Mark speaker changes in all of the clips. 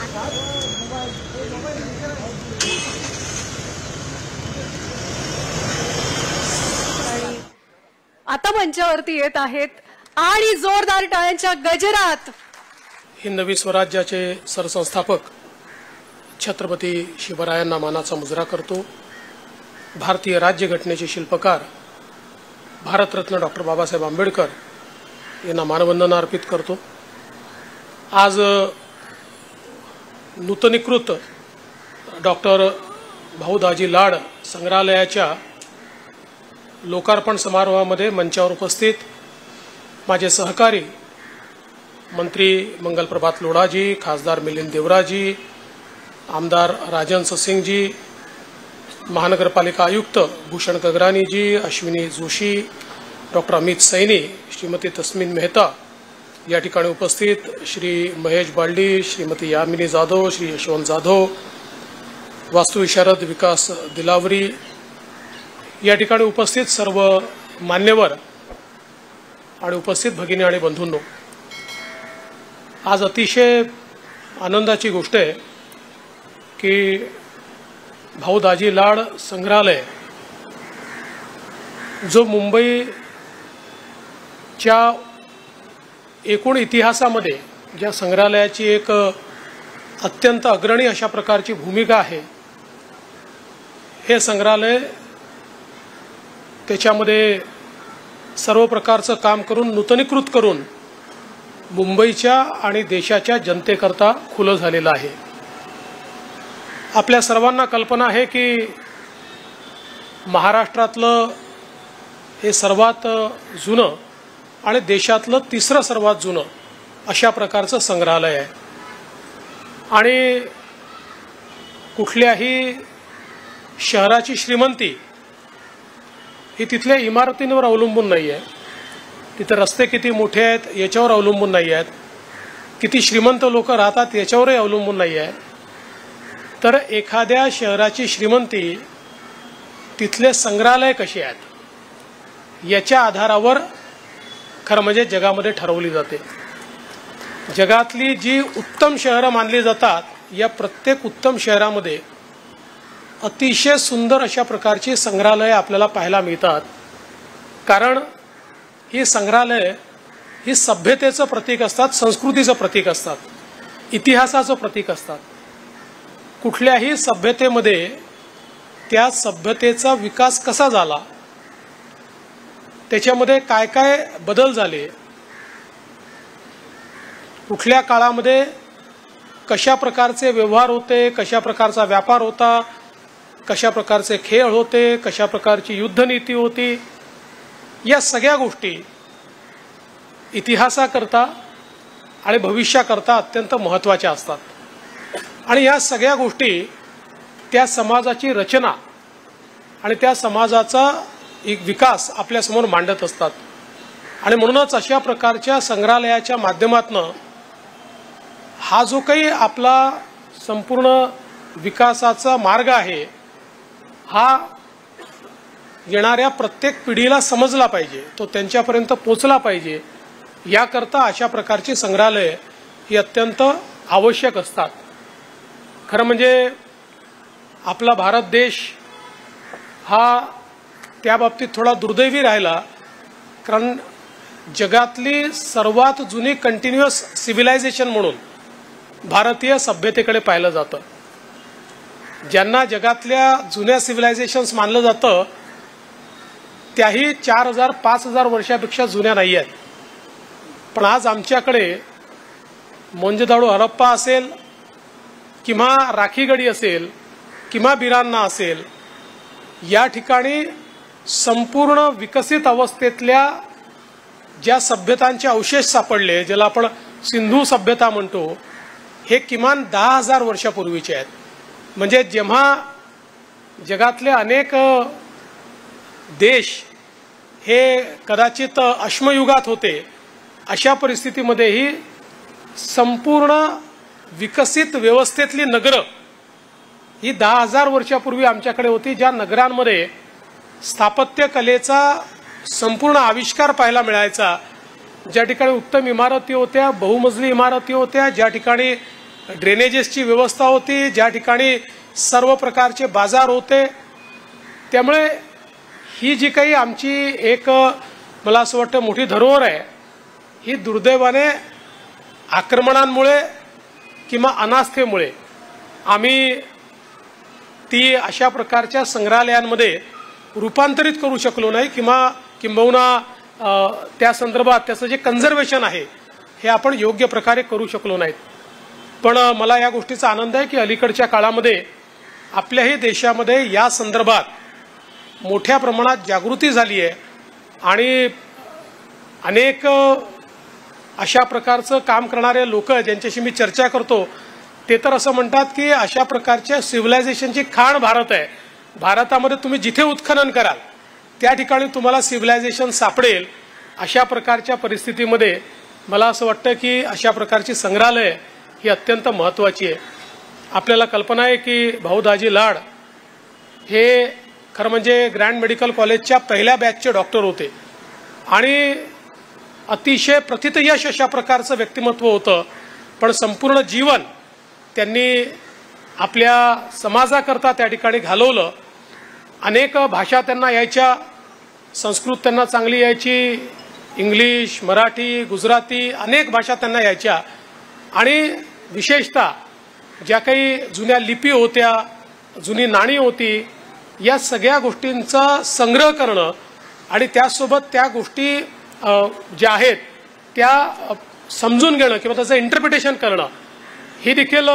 Speaker 1: आता मंचावरती येत आहेत आणि जोरदार टाळ्यांच्या गजरात
Speaker 2: ही नवी स्वराज्याचे सरसंस्थापक छत्रपती शिवरायांना मानाचा मुजरा करतो। भारतीय राज्यघटनेचे शिल्पकार भारतरत्न डॉक्टर बाबासाहेब आंबेडकर यांना मानवंदना अर्पित करतो। आज नूतनीकृत डॉक्टर भाऊदाजी लाड संग्रहालयाच्या लोकार्पण समारोहामध्ये मंचावर उपस्थित माझे सहकारी मंत्री मंगलप्रभात लोढाजी, खासदार मिलिंद देवराजी, आमदार राजन ससिंगजी, महानगरपालिका आयुक्त भूषण गगरानीजी, अश्विनी जोशी, डॉक्टर अमित सैनी, श्रीमती तस्मीन मेहता, या ठिकाणी उपस्थित श्री महेश बाल्डी, श्रीमती यामिनी जाधव, श्री यशवंत जाधव, वास्तुविशारद विकास दिलावरी, या ठिकाणी उपस्थित सर्व मान्यवर आणि उपस्थित भगिनी आणि बंधूंनो, आज अतिशय आनंदाची गोष्ट आहे की भाऊदाजी लाड संग्रहालय जो मुंबईच्या एकूण इतिहासामध्ये ज्या संग्रहालयाची एक अत्यंत अग्रणी अशा प्रकारची भूमिका आहे, हे संग्रहालय त्याच्यामध्ये सर्व प्रकारचं काम करून नूतनीकृत करून मुंबईच्या आणि देशाच्या जनतेकरता खुलं झालेलं आहे। आपल्या सर्वांना कल्पना आहे की महाराष्ट्रातलं हे सर्वात जुनं आणि देशातलं तिसरं सर्वात जुनं अशा प्रकारचं संग्रहालय आहे आणि कुठल्याही शहराची श्रीमंती ही तिथल्या इमारतींवर अवलंबून नाही आहे, तिथे रस्ते किती मोठे आहेत याच्यावर अवलंबून नाही आहेत, किती श्रीमंत लोक राहतात याच्यावरही अवलंबून नाही आहे, तर एखाद्या शहराची श्रीमंती तिथले संग्रहालय कसे आहेत याच्या आधारावर खरं म्हणजे जगामध्ये ठरवली जाते। जगातली जी उत्तम शहरं मानली जातात, या प्रत्येक उत्तम शहरामध्ये अतिशय सुंदर अशा प्रकारची संग्रहालये आपल्याला पाहायला मिळतात, कारण ही संग्रहालय ही सभ्यतेचं प्रतीक असतात, संस्कृतीचं प्रतीक असतात, इतिहासाचं प्रतीक असतात। कुठल्याही सभ्यतेमध्ये त्या सभ्यतेचा विकास कसा झाला, त्याच्यामध्ये काय काय बदल झाले, कुठल्या काळामध्ये कशा प्रकारचे व्यवहार होते, कशा प्रकारचा व्यापार होता, कशा प्रकारचे खेळ होते, कशा प्रकारची युद्धनीती होती, या सगळ्या गोष्टी इतिहासाकरता आणि भविष्याकरता अत्यंत महत्त्वाच्या असतात आणि या सगळ्या गोष्टी त्या समाजाची रचना आणि त्या समाजाचा एक विकास आपल्यासमोर मांडत असतात आणि म्हणूनच अशा प्रकारच्या संग्रहालयाच्या माध्यमातून हा जो काही आपला संपूर्ण विकासाचा मार्ग आहे हा येणाऱ्या प्रत्येक पिढीला समजला पाहिजे, तो त्यांच्यापर्यंत पोहोचला पाहिजे, याकरता अशा प्रकारची संग्रहालय ही अत्यंत आवश्यक असतात। खरं म्हणजे आपला भारत देश हा त्या बाबतीत थोडा दुर्दैवी राहिला, कारण जगातली सर्वात जुनी कंटिन्युअस सिव्हिलायझेशन म्हणून भारतीय सभ्यतेकडे पाहिलं जातं। ज्यांना जगातल्या जुन्या सिव्हिलायझेशन्स मानलं जातं त्याही 4000-5000 वर्षापेक्षा जुन्या नाही आहेत, पण आज आमच्याकडे मोंजदाडो हरप्पा असेल किंवा राखीगडी असेल किंवा बिरान्ना असेल, या ठिकाणी संपूर्ण विकसित अवस्थेतल्या ज्या सभ्यतांचे अवशेष सापडले, ज्याला आपण सिंधू सभ्यता म्हणतो, हे किमान 10,000 वर्षापूर्वीचे आहेत। म्हणजे जेव्हा जगातले अनेक देश हे कदाचित अश्मयुगात होते, अशा परिस्थितीमध्येही संपूर्ण विकसित व्यवस्थेतली नगरं ही 10,000 वर्षापूर्वी आमच्याकडे होती, ज्या नगरांमध्ये स्थापत्य कलेचा संपूर्ण आविष्कार पाहायला मिळायचा, ज्या ठिकाणी उत्तम इमारती होत्या, बहुमजली इमारती होत्या, ज्या ठिकाणी ड्रेनेजेसची व्यवस्था होती, ज्या ठिकाणी सर्व प्रकारचे बाजार होते. त्यामुळे ही जी काही आमची एक मला असं वाटतं मोठी धरोहर आहे, ही दुर्दैवाने आक्रमणांमुळे किंवा अनास्थेमुळे आम्ही ती अशा प्रकारच्या संग्रहालयांमध्ये रूपांतरित करू शकलो नाही किंबहुना त्या संदर्भात त्याचं जे कन्झर्वेशन आहे हे आपण योग्य प्रकारे करू शकलो नाहीत. पण मला या गोष्टीचा आनंद आहे की अलीकडच्या काळामध्ये आपल्याही देशामध्ये या संदर्भात मोठ्या प्रमाणात जागृती झाली आहे आणि अनेक अशा प्रकारचं काम करणारे लोक ज्यांच्याशी मी चर्चा करतो ते तर असं म्हणतात की अशा प्रकारच्या सिव्हिलायझेशनची खाण भारत आहे. भारतामध्ये तुम्ही जिथे उत्खनन कराल त्या ठिकाणी तुम्हाला सिव्हिलायझेशन सापडेल. अशा प्रकारच्या परिस्थितीमध्ये मला असं वाटतं की अशा प्रकारची संग्रहालय ही अत्यंत महत्त्वाची आहे. आपल्याला कल्पना आहे की भाऊ दाजी लाड हे खरं म्हणजे ग्रँड मेडिकल कॉलेजच्या पहिल्या बॅचचे डॉक्टर होते आणि अतिशय प्रथितयश अशा प्रकारचं व्यक्तिमत्व होतं. पण संपूर्ण जीवन त्यांनी आपल्या समाजाकरता त्या ठिकाणी घालवलं. अनेक भाषा त्यांना यायच्या, संस्कृत त्यांना चांगली यायची, इंग्लिश, मराठी, गुजराती अनेक भाषा त्यांना यायच्या आणि विशेषतः ज्या काही जुन्या लिपी होत्या, जुनी नाणी होती, या सगळ्या गोष्टींचा संग्रह करणं आणि त्यासोबत त्या गोष्टी ज्या आहेत त्या समजून घेणं किंवा त्याचं इंटरप्रिटेशन करणं ही देखील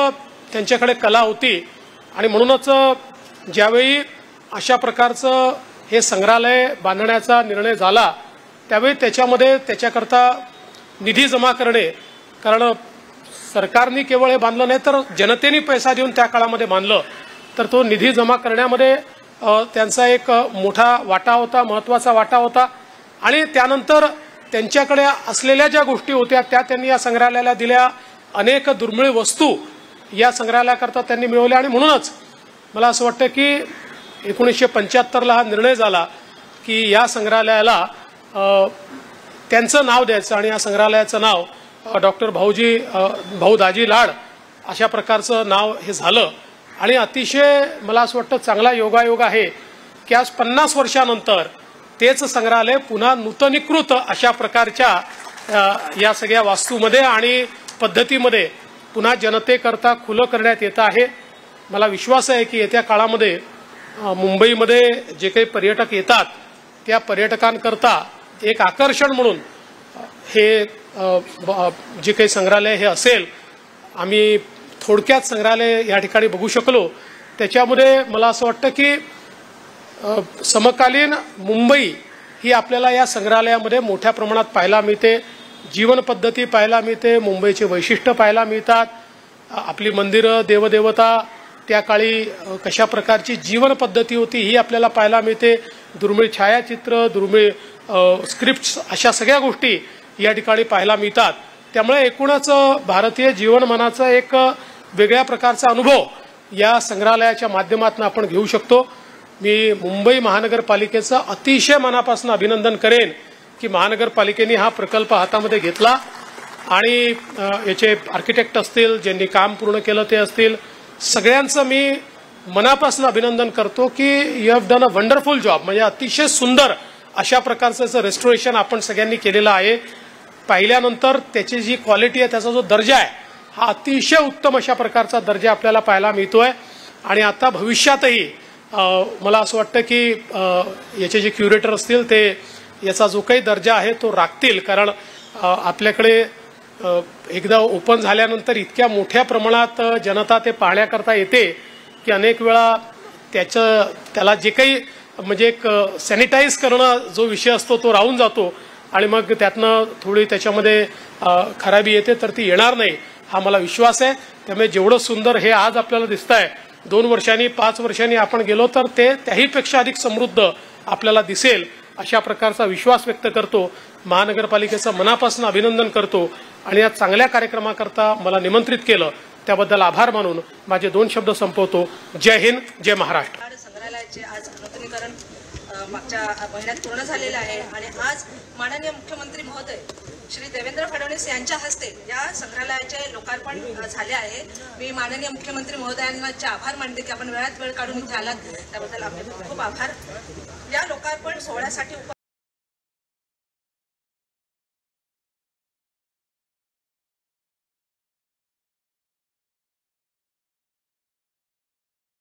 Speaker 2: त्यांच्याकडे कला होती. आणि म्हणूनच ज्यावेळी अशा प्रकारचं हे संग्रहालय बांधण्याचा निर्णय झाला त्यावेळी त्याच्यामध्ये त्याच्याकरता निधी जमा करणे, कारण सरकारने केवळ हे बांधलं नाही तर जनतेने पैसा देऊन त्या काळामध्ये बांधलं, तर तो निधी जमा करण्यामध्ये त्यांचा एक मोठा वाटा होता, महत्त्वाचा वाटा होता. आणि त्यानंतर त्यांच्याकडे असलेल्या ज्या गोष्टी होत्या त्या त्यांनी या संग्रहालयाला दिल्या. अनेक दुर्मिळ वस्तू या संग्रहालयाकरता त्यांनी मिळवल्या आणि म्हणूनच मला असं वाटतं की 1975ला हा निर्णय झाला की या संग्रहालयाला त्यांचं नाव द्यायचं आणि या संग्रहालयाचं नाव डॉक्टर भाऊ दाजी लाड अशा प्रकारचं नाव हे झालं. आणि अतिशय मला असं वाटतं चांगला योगायोग आहे की आज 50 वर्षानंतर तेच संग्रहालय पुन्हा नूतनीकृत अशा प्रकारच्या या सगळ्या वास्तूमध्ये आणि पद्धतीमध्ये पुन्हा जनतेकरता खुलं करण्यात येत आहे. मला विश्वास आहे की येत्या काळामध्ये मुंबईमध्ये जे काही पर्यटक येतात त्या पर्यटकांकरता एक आकर्षण म्हणून हे जे काही संग्रहालय हे असेल. आम्ही थोडक्यात संग्रहालय या ठिकाणी बघू शकलो. त्याच्यामध्ये मला असं वाटतं की समकालीन मुंबई ही आपल्याला या संग्रहालयामध्ये मोठ्या प्रमाणात पाहायला मिळते. जीवन पद्धती पाहायला मिळते, मुंबईचे वैशिष्ट्य पाहायला मिळतात. आपली मंदिरं, देवदेवता त्या काळी कशा प्रकारची जीवन पद्धती होती ही आपल्याला पाहायला मिळते. दुर्मिळ छायाचित्र, दुर्मिळ स्क्रिप्ट्स अशा सगळ्या गोष्टी या ठिकाणी पाहायला मिळतात. त्यामुळे एकूणच भारतीय जीवनमानाचा एक वेगळ्या प्रकारचा अनुभव या संग्रहालयाच्या माध्यमातून आपण घेऊ शकतो. मी मुंबई महानगरपालिकेचं अतिशय मनापासून अभिनंदन करेन की महानगरपालिकेने हा प्रकल्प हातामध्ये घेतला आणि याचे आर्किटेक्ट असतील, ज्यांनी काम पूर्ण केलं ते असतील, सगळ्यांचं मी मनापासून अभिनंदन करतो की you have done a wonderful job. म्हणजे अतिशय सुंदर अशा प्रकारचं रेस्टोरेशन आपण सगळ्यांनी केलेलं आहे. पाहिल्यानंतर त्याची जी क्वालिटी आहे, त्याचा जो दर्जा आहे हा अतिशय उत्तम अशा प्रकारचा दर्जा आपल्याला पाहायला मिळतोय. आणि आता भविष्यातही मला असं वाटतं की याचे जे क्युरेटर असतील ते याचा जो काही दर्जा आहे तो राखतील. कारण आपल्याकडे एकदा ओपन झाल्यानंतर इतक्या मोठ्या प्रमाणात जनता ते पाहण्याकरता येते की अनेक वेळा त्याला जे काही म्हणजे एक सॅनिटाईज करणं जो विषय असतो तो राहून जातो आणि मग त्यातनं थोडी त्याच्यामध्ये खराबी येते, तर ती येणार नाही हा मला विश्वास आहे. त्यामुळे जेवढं सुंदर हे आज आपल्याला दिसतंय, 2 वर्षांनी 5 वर्षांनी आपण गेलो तर ते त्याहीपेक्षा अधिक समृद्ध आपल्याला दिसेल अशा प्रकारचा विश्वास व्यक्त करतो. महानगरपालिकेचं मनापासून अभिनंदन करतो आणि या चांगल्या कार्यक्रमाकरता मला निमंत्रित केलं त्याबद्दल आभार मानून माझे 2 शब्द संपवतो. जय हिंद, जय महाराष्ट्र.
Speaker 3: संग्रहालयाचे आज नूतनीकरण मागच्या महिन्यात पूर्ण झालेलं आहे आणि आज माननीय मुख्यमंत्री महोदय श्री देवेंद्र फडणवीस यांच्या हस्ते या संग्रहालयाचे लोकार्पण झाले आहे. मी माननीय मुख्यमंत्री महोदयांचे आभार मानते की आपण वेळात वेळ काढून इथे आलात, त्याबद्दल आपले खूप खूप आभार. या लोकार्पण सोहळ्यासाठी